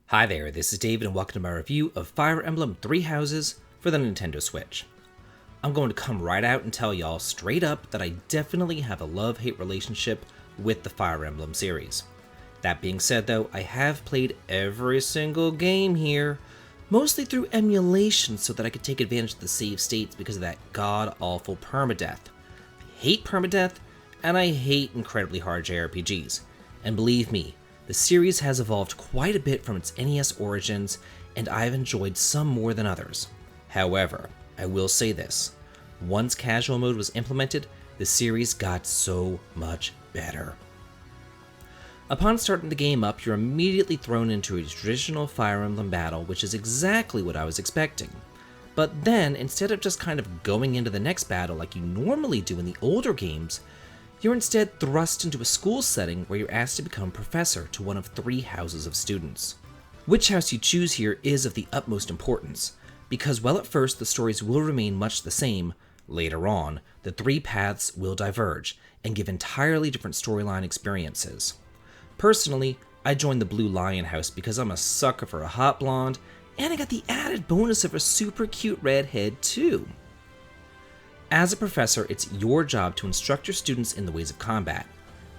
Hi there, this is David and welcome to my review of Fire Emblem Three Houses for the Nintendo Switch. I'm going to come right out and tell y'all straight up that I definitely have a love-hate relationship with the Fire Emblem series. That being said though, I have played every single game here, mostly through emulation so that I could take advantage of the save states because of that god-awful permadeath. I hate permadeath, and I hate incredibly hard JRPGs. And believe me, the series has evolved quite a bit from its NES origins, and I've enjoyed some more than others. However, I will say this, once casual mode was implemented, the series got so much better. Upon starting the game up, you're immediately thrown into a traditional Fire Emblem battle, which is exactly what I was expecting. But then, instead of just kind of going into the next battle like you normally do in the older games, you're instead thrust into a school setting where you're asked to become professor to one of three houses of students. Which house you choose here is of the utmost importance, because while at first the stories will remain much the same, later on, the three paths will diverge and give entirely different storyline experiences. Personally, I joined the Blue Lion house because I'm a sucker for a hot blonde, and I got the added bonus of a super cute redhead too. As a professor, it's your job to instruct your students in the ways of combat.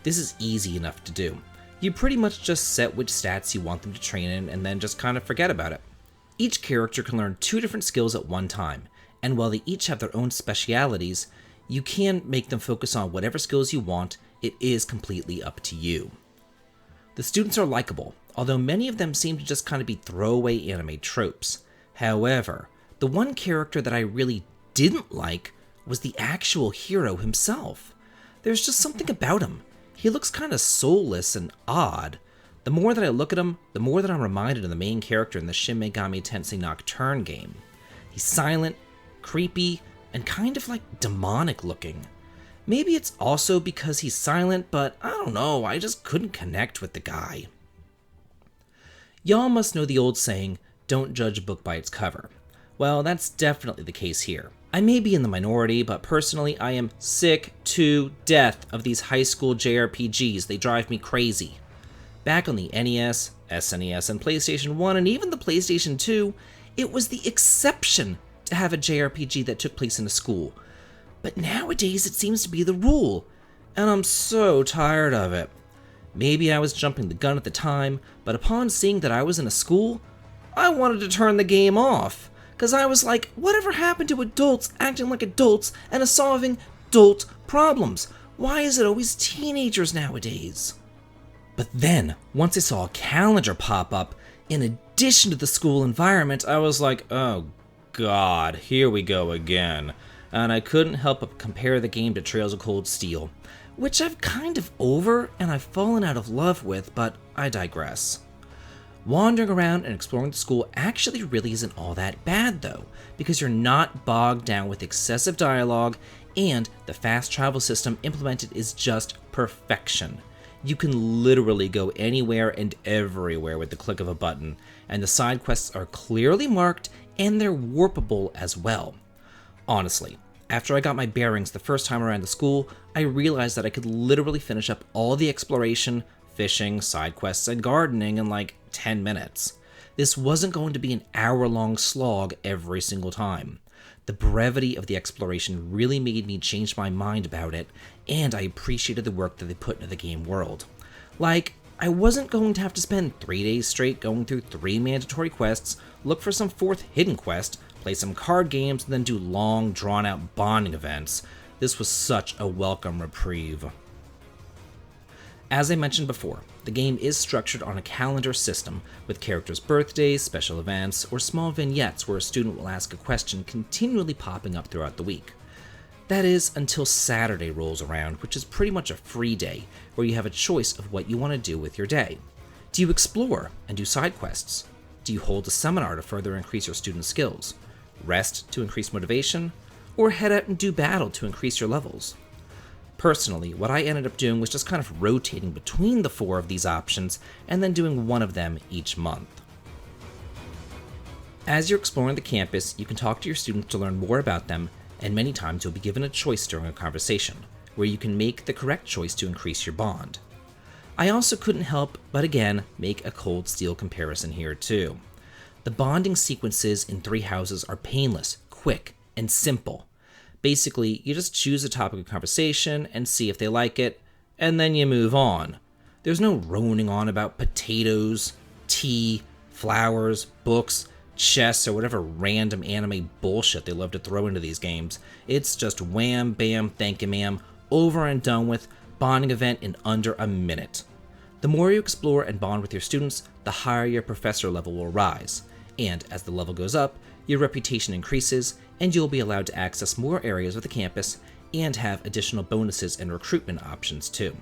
This is easy enough to do. You pretty much just set which stats you want them to train in and then just kind of forget about it. Each character can learn two different skills at one time, and while they each have their own specialities, you can make them focus on whatever skills you want. It is completely up to you. The students are likable, although many of them seem to just kind of be throwaway anime tropes. However, the one character that I really didn't like was the actual hero himself. There's just something about him. He looks kind of soulless and odd. The more that I look at him, the more that I'm reminded of the main character in the Shin Megami Tensei Nocturne game. He's silent, creepy, and kind of like demonic looking. Maybe it's also because he's silent, but I don't know, I just couldn't connect with the guy. Y'all must know the old saying, don't judge a book by its cover. Well, that's definitely the case here. I may be in the minority, but personally I am sick to death of these high school JRPGs. They drive me crazy. Back on the NES, SNES, and PlayStation 1, and even the PlayStation 2, it was the exception to have a JRPG that took place in a school. But nowadays it seems to be the rule, and I'm so tired of it. Maybe I was jumping the gun at the time, but upon seeing that I was in a school, I wanted to turn the game off. Because I was like, whatever happened to adults acting like adults and solving adult problems? Why is it always teenagers nowadays? But then, once I saw a calendar pop up, in addition to the school environment, I was like, oh god, here we go again. And I couldn't help but compare the game to Trails of Cold Steel, which I've kind of over and I've fallen out of love with, but I digress. Wandering around and exploring the school actually really isn't all that bad though, because you're not bogged down with excessive dialogue, and the fast travel system implemented is just perfection. You can literally go anywhere and everywhere with the click of a button, and the side quests are clearly marked and they're warpable as well. Honestly, after I got my bearings the first time around the school, I realized that I could literally finish up all the exploration, fishing, side quests, and gardening in like 10 minutes. This wasn't going to be an hour-long slog every single time. The brevity of the exploration really made me change my mind about it, and I appreciated the work that they put into the game world. Like, I wasn't going to have to spend 3 days straight going through 3 mandatory quests, look for some 4th hidden quest, play some card games, and then do long, drawn-out bonding events. This was such a welcome reprieve. As I mentioned before, the game is structured on a calendar system, with characters' birthdays, special events, or small vignettes where a student will ask a question continually popping up throughout the week. That is, until Saturday rolls around, which is pretty much a free day, where you have a choice of what you want to do with your day. Do you explore and do side quests? Do you hold a seminar to further increase your students' skills? Rest to increase motivation? Or head out and do battle to increase your levels? Personally, what I ended up doing was just kind of rotating between the 4 of these options and then doing one of them each month. As you're exploring the campus, you can talk to your students to learn more about them, and many times you'll be given a choice during a conversation, where you can make the correct choice to increase your bond. I also couldn't help but again make a Cold Steel comparison here too. The bonding sequences in Three Houses are painless, quick, and simple. Basically, you just choose a topic of conversation and see if they like it, and then you move on. There's no droning on about potatoes, tea, flowers, books, chess, or whatever random anime bullshit they love to throw into these games. It's just wham, bam, thank you ma'am, over and done with, bonding event in under a minute. The more you explore and bond with your students, the higher your professor level will rise, and as the level goes up, your reputation increases, and you'll be allowed to access more areas of the campus and have additional bonuses and recruitment options too.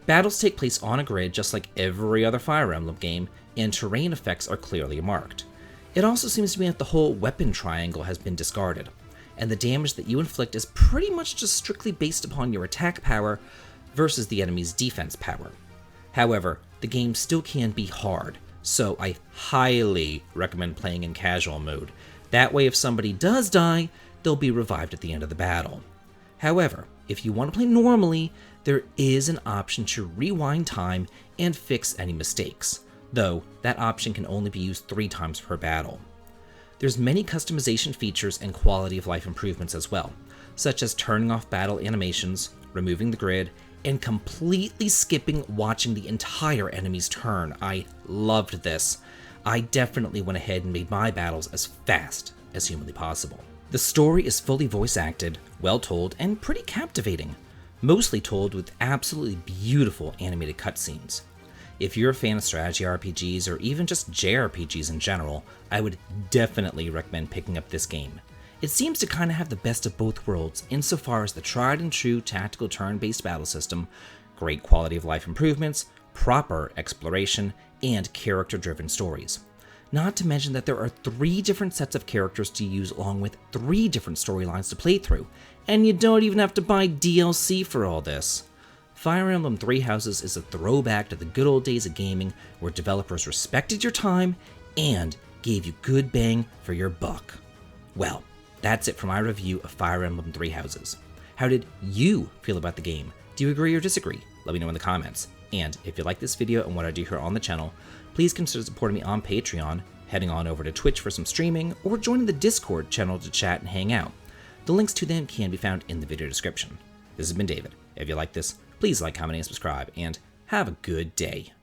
Battles take place on a grid just like every other Fire Emblem game, and terrain effects are clearly marked. It also seems to me that the whole weapon triangle has been discarded, and the damage that you inflict is pretty much just strictly based upon your attack power versus the enemy's defense power. However, the game still can be hard, so I highly recommend playing in casual mode. That way if somebody does die, they'll be revived at the end of the battle. However, if you want to play normally, there is an option to rewind time and fix any mistakes, though that option can only be used 3 times per battle. There's many customization features and quality of life improvements as well, such as turning off battle animations, removing the grid, and completely skipping watching the entire enemy's turn. I loved this. I definitely went ahead and made my battles as fast as humanly possible. The story is fully voice acted, well told, and pretty captivating, mostly told with absolutely beautiful animated cutscenes. If you're a fan of strategy RPGs or even just JRPGs in general, I would definitely recommend picking up this game. It seems to kind of have the best of both worlds insofar as the tried and true tactical turn-based battle system, great quality of life improvements, proper exploration, and character-driven stories. Not to mention that there are 3 different sets of characters to use along with 3 different storylines to play through, and you don't even have to buy DLC for all this. Fire Emblem Three Houses is a throwback to the good old days of gaming where developers respected your time and gave you good bang for your buck. Well, that's it for my review of Fire Emblem Three Houses. How did you feel about the game? Do you agree or disagree? Let me know in the comments. And if you like this video and what I do here on the channel, please consider supporting me on Patreon, heading on over to Twitch for some streaming, or joining the Discord channel to chat and hang out. The links to them can be found in the video description. This has been David. If you like this, please like, comment, and subscribe, and have a good day.